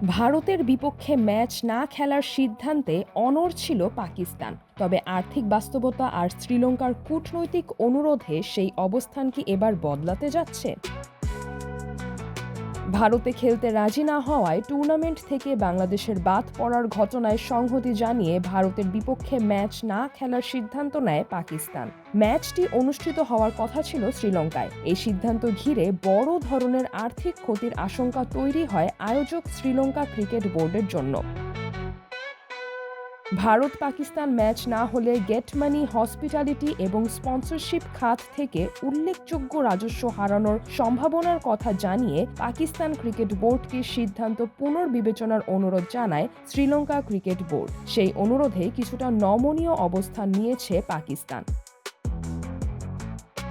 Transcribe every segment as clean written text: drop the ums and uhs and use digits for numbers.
ভারতের বিপক্ষে ম্যাচ না খেলার সিদ্ধান্তে অনড় ছিল পাকিস্তান। তবে আর্থিক বাস্তবতা আর শ্রীলঙ্কার কূটনৈতিক অনুরোধে সেই অবস্থান কি এবার বদলাতে যাচ্ছে? ভারতে খেলতে রাজি না হওয়ায় টুর্নামেন্ট থেকে বাংলাদেশের বাদ পড়ার ঘটনায় সংহতি জানিয়ে ভারতের বিপক্ষে ম্যাচ না খেলার সিদ্ধান্ত নেয় পাকিস্তান। ম্যাচটি অনুষ্ঠিত হওয়ার কথা ছিল শ্রীলঙ্কায়। এই সিদ্ধান্ত ঘিরে বড় ধরনের আর্থিক ক্ষতির আশঙ্কা তৈরি হয় আয়োজক শ্রীলঙ্কা ক্রিকেট বোর্ডের জন্য। ভারত পাকিস্তান ম্যাচ না হলে গেট মানি, হসপিটালিটি এবং স্পন্সরশিপ খাত থেকে উল্লেখযোগ্য রাজস্ব হারানোর সম্ভাবনার কথা জানিয়ে পাকিস্তান ক্রিকেট বোর্ডকে সিদ্ধান্ত পুনর্বিবেচনার অনুরোধ জানায় শ্রীলঙ্কা ক্রিকেট বোর্ড। সেই অনুরোধে কিছুটা নমনীয় অবস্থান নিয়েছে পাকিস্তান।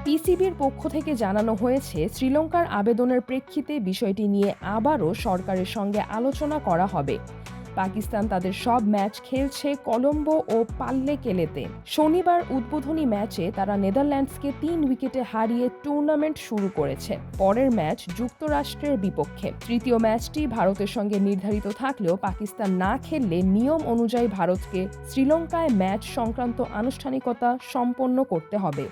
পিসিবির পক্ষ থেকে জানানো হয়েছে, শ্রীলঙ্কার আবেদনের প্রেক্ষিতে বিষয়টি নিয়ে আবারও সরকারের সঙ্গে আলোচনা করা হবে। পাকিস্তান তাদের সব ম্যাচ খেলছে কলম্বো ও পাল্লেকেলেতে। শনিবার উদ্বোধনী ম্যাচে তারা নেদারল্যান্ডসকে ৩ উইকেটে হারিয়ে টুর্নামেন্ট শুরু করেছে। পরের ম্যাচ যুক্তরাষ্ট্রের বিপক্ষে। তৃতীয় ম্যাচটি ভারতের সঙ্গে নির্ধারিত থাকলেও পাকিস্তান না খেললে নিয়ম অনুযায়ী ভারতকে শ্রীলঙ্কায় ম্যাচ সংক্রান্ত আনুষ্ঠানিকতা সম্পন্ন করতে হবে।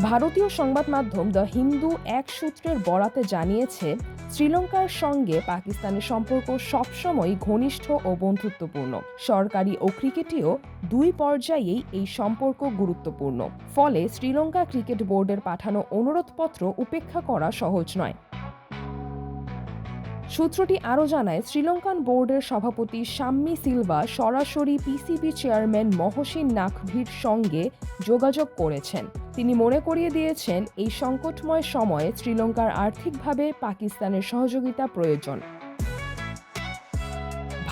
ভারতীয় সংবাদ মাধ্যম দ্য হিন্দু এক সূত্রের বরাতে জানিয়েছে, শ্রীলঙ্কার সঙ্গে পাকিস্তানের সম্পর্ক সবসময় ঘনিষ্ঠ ও বন্ধুত্বপূর্ণ। সরকারি ও ক্রিকেটীয় দুই পর্যায়েই এই সম্পর্ক গুরুত্বপূর্ণ। ফলে শ্রীলঙ্কা ক্রিকেট বোর্ডের পাঠানো অনুরোধপত্র উপেক্ষা করা সহজ নয়। সূত্রটি আরও জানায়, শ্রীলঙ্কান বোর্ডের সভাপতি শাম্মী সিলভা সরাসরি পিসিবি চেয়ারম্যান মহসিন নাকভির সঙ্গে যোগাযোগ করেছেন। তিনি মনে করিয়ে দিয়েছেন, এই সংকটময় সময়ে শ্রীলঙ্কার আর্থিকভাবে পাকিস্তানের সহযোগিতা প্রয়োজন।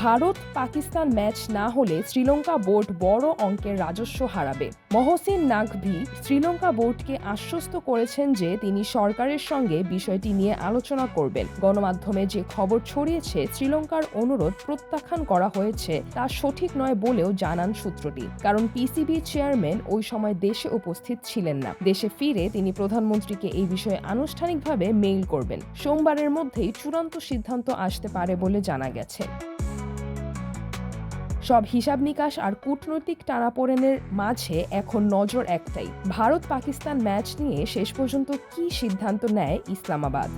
ভারত পাকিস্তান ম্যাচ না হলে শ্রীলঙ্কা বোর্ড বড় অঙ্কের রাজস্ব হারাবে। মহসিন নাকভি শ্রীলঙ্কা বোর্ডকে আশ্বস্ত করেছেন যে তিনি সরকারের সঙ্গে বিষয়টি নিয়ে আলোচনা করবেন। গণমাধ্যমে যে খবর ছড়িয়েছে শ্রীলঙ্কার অনুরোধ প্রত্যাখ্যান করা হয়েছে তা সঠিক নয় বলেও জানান সূত্রটি। কারণ পিসিবি চেয়ারম্যান ওই সময় দেশে উপস্থিত ছিলেন না। দেশে ফিরে তিনি প্রধানমন্ত্রীকে এই বিষয়ে আনুষ্ঠানিকভাবে মেইল করবেন। সোমবারের মধ্যেই চূড়ান্ত সিদ্ধান্ত আসতে পারে বলে জানা গেছে। সব হিসাব নিকাশ আর কূটনৈতিক টানাপোড়েনের মাঝে এখন নজর একটাই, ভারত পাকিস্তান ম্যাচ নিয়ে শেষ পর্যন্ত কী সিদ্ধান্ত নেয় ইসলামাবাদ।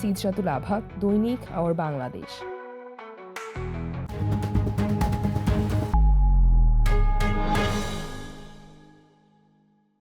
সিদ্রাতুল আভা, দৈনিক আওয়ার বাংলাদেশ।